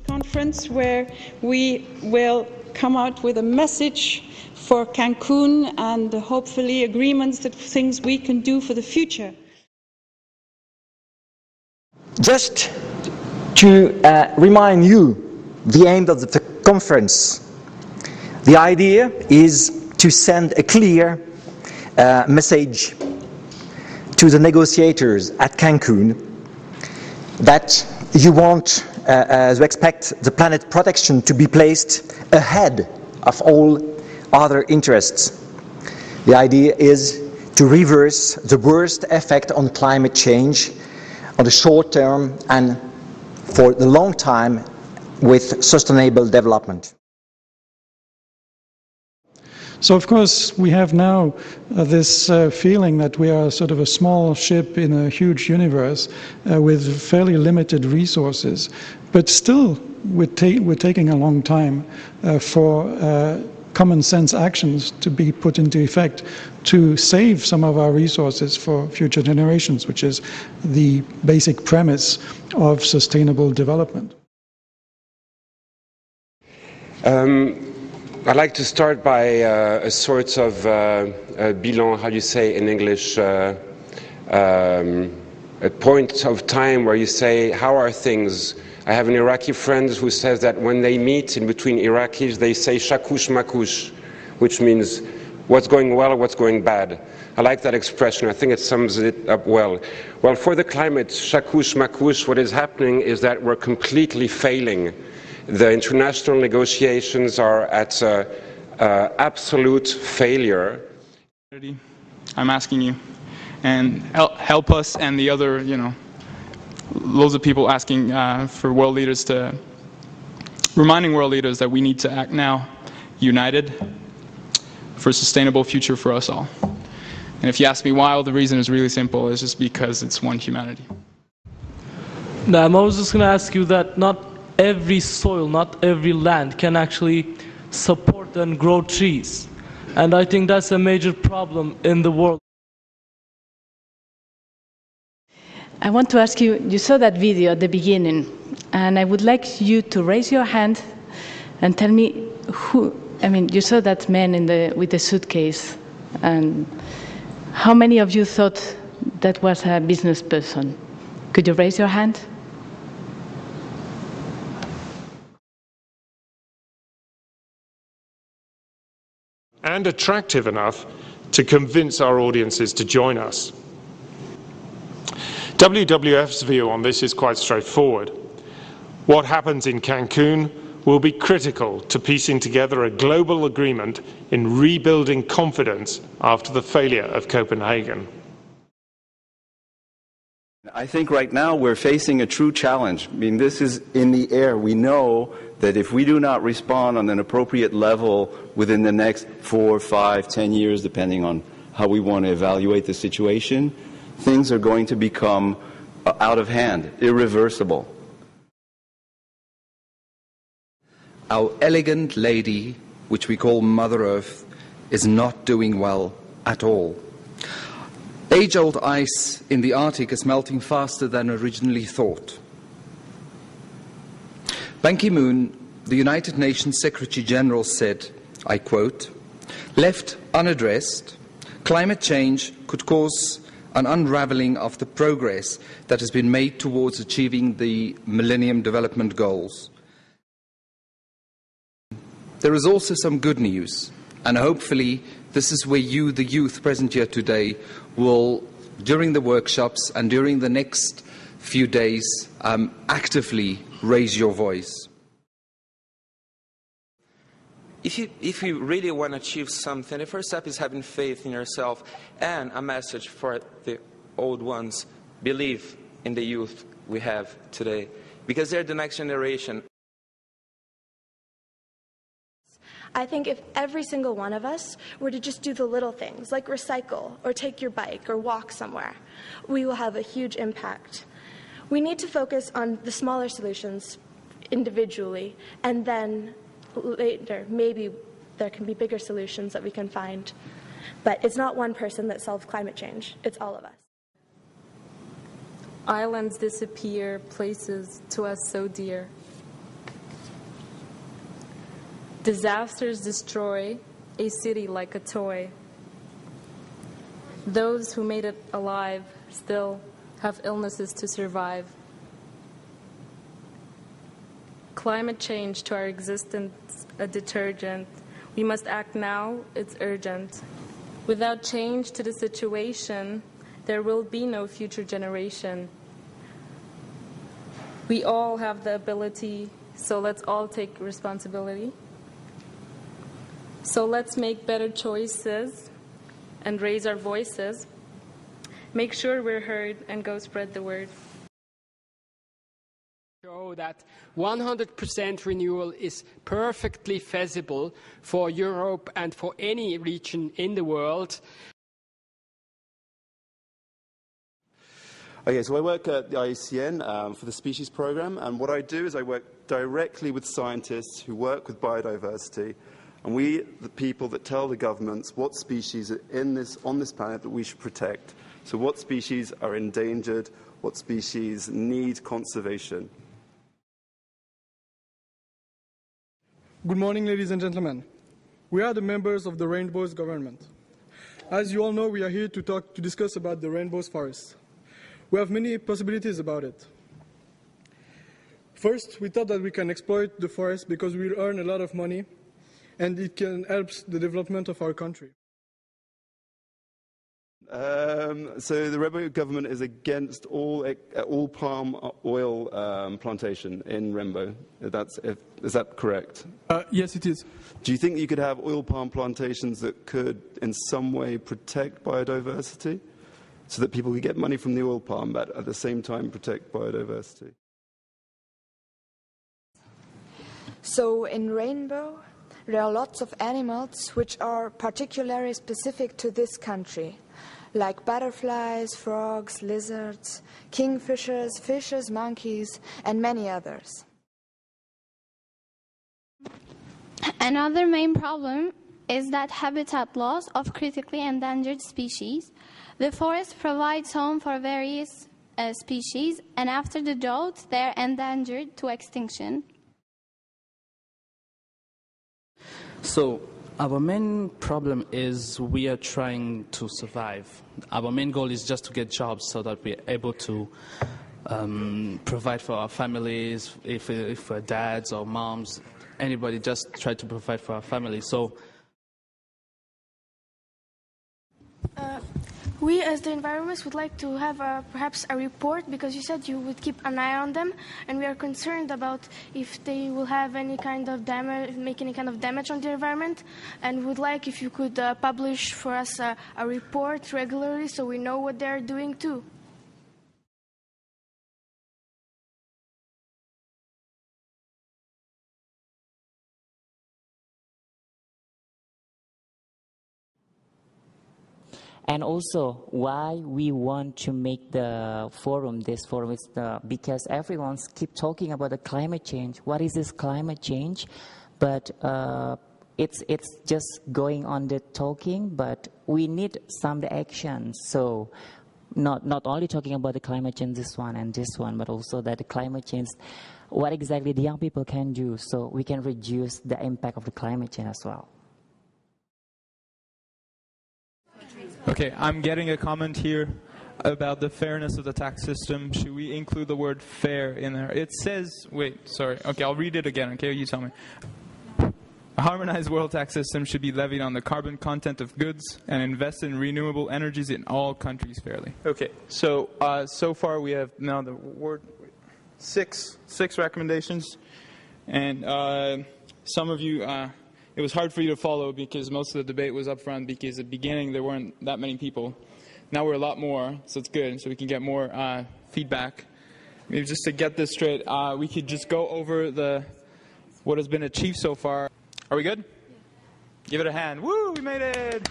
Conference where we will come out with a message for Cancun and hopefully agreements that things we can do for the future. Just to remind you the aim of the conference, the idea is to send a clear message to the negotiators at Cancun that you want to expect the planet protection to be placed ahead of all other interests. The idea is to reverse the worst effect on climate change on the short term and for the long time with sustainable development. So of course we have now this feeling that we are sort of a small ship in a huge universe with fairly limited resources, but still we're taking a long time for common sense actions to be put into effect to save some of our resources for future generations, which is the basic premise of sustainable development. I'd like to start by a sort of bilan, how do you say in English, a point of time where you say, how are things? I have an Iraqi friend who says that when they meet in between Iraqis, they say shakush makush, which means what's going well or what's going bad. I like that expression. I think it sums it up well. Well, for the climate, shakush makush, what is happening is that we're completely failing. The international negotiations are at absolute failure. I'm asking you, and help us and the other, loads of people asking for world leaders to, reminding world leaders that we need to act now, united, for a sustainable future for us all. And if you ask me why, well, the reason is really simple. It's just because it's one humanity. Now, I was just going to ask you that not every soil, not every land can actually support and grow trees. And I think that's a major problem in the world. I want to ask you, you saw that video at the beginning, and I would like you to raise your hand and tell me who, you saw that man with the suitcase, and how many of you thought that was a business person? Could you raise your hand? And attractive enough to convince our audiences to join us. WWF's view on this is quite straightforward. What happens in Cancun will be critical to piecing together a global agreement in rebuilding confidence after the failure of Copenhagen. I think right now we're facing a true challenge. This is in the air. We know that if we do not respond on an appropriate level within the next 4, 5, 10 years, depending on how we want to evaluate the situation, things are going to become out of hand, irreversible. Our elegant lady, which we call Mother Earth, is not doing well at all. Age-old ice in the Arctic is melting faster than originally thought. Ban Ki-moon, the United Nations Secretary General, said, I quote, "Left unaddressed, climate change could cause an unraveling of the progress that has been made towards achieving the Millennium Development Goals." There is also some good news, and hopefully this is where you, the youth present here today, will, during the workshops and during the next few days, actively raise your voice. If you really want to achieve something, the first step is having faith in yourself, and a message for the old ones: believe in the youth we have today, because they're the next generation. I think if every single one of us were to just do the little things, like recycle, or take your bike, or walk somewhere, we will have a huge impact. We need to focus on the smaller solutions individually, and then later, maybe there can be bigger solutions that we can find. But it's not one person that solves climate change, it's all of us. Islands disappear, places to us so dear. Disasters destroy a city like a toy. Those who made it alive still have illnesses to survive. Climate change to our existence a detergent. We must act now, it's urgent. Without change to the situation, there will be no future generation. We all have the ability, so let's all take responsibility. So let's make better choices and raise our voices. Make sure we're heard and go spread the word. Show that 100% renewal is perfectly feasible for Europe and for any region in the world. Okay, so I work at the IUCN for the Species Programme, and what I do is I work directly with scientists who work with biodiversity, and we, the people that tell the governments what species are on this planet that we should protect. So what species are endangered, what species need conservation. Good morning, ladies and gentlemen. We are the members of the Rainbow's government. As you all know, we are here to discuss about the Rainbow's forest. We have many possibilities about it. First, we thought that we can exploit the forest because we will earn a lot of money and it can help the development of our country. So the Rainbow government is against all palm oil plantation in Rainbow. Is that correct? Yes, it is. Do you think you could have oil palm plantations that could in some way protect biodiversity so that people could get money from the oil palm but at the same time protect biodiversity? So in Rainbow, there are lots of animals which are particularly specific to this country, like butterflies, frogs, lizards, kingfishers, fishes, monkeys, and many others. Another main problem is that habitat loss of critically endangered species. The forest provides home for various species, and after the drought, they are endangered to extinction. So, our main problem is we are trying to survive. Our main goal is just to get jobs so that we're able to provide for our families, if we're dads or moms, anybody, just try to provide for our families. So, we as the environmentalists would like to have perhaps a report, because you said you would keep an eye on them, and we are concerned about if they will have any kind of damage, make any kind of damage on the environment, and would like if you could publish for us a report regularly so we know what they are doing too. And also, why we want to make this forum is because everyone keep talking about the climate change. What is this climate change? But it's just going on the talking, but we need some action. So not only talking about the climate change, this one, but also that the climate change, what exactly the young people can do so we can reduce the impact of the climate change as well. Okay, I'm getting a comment here about the fairness of the tax system. Should we include the word fair in there? It says, wait, sorry. Okay, I'll read it again, okay? You tell me. A harmonized world tax system should be levied on the carbon content of goods and invest in renewable energies in all countries fairly. Okay, so so far we have now the word six recommendations. And some of you... it was hard for you to follow because most of the debate was up front because at the beginning there weren't that many people. Now we're a lot more, so it's good, so we can get more feedback. Maybe just to get this straight, we could just go over what has been achieved so far. Are we good? Yeah. Give it a hand. Woo, we made it!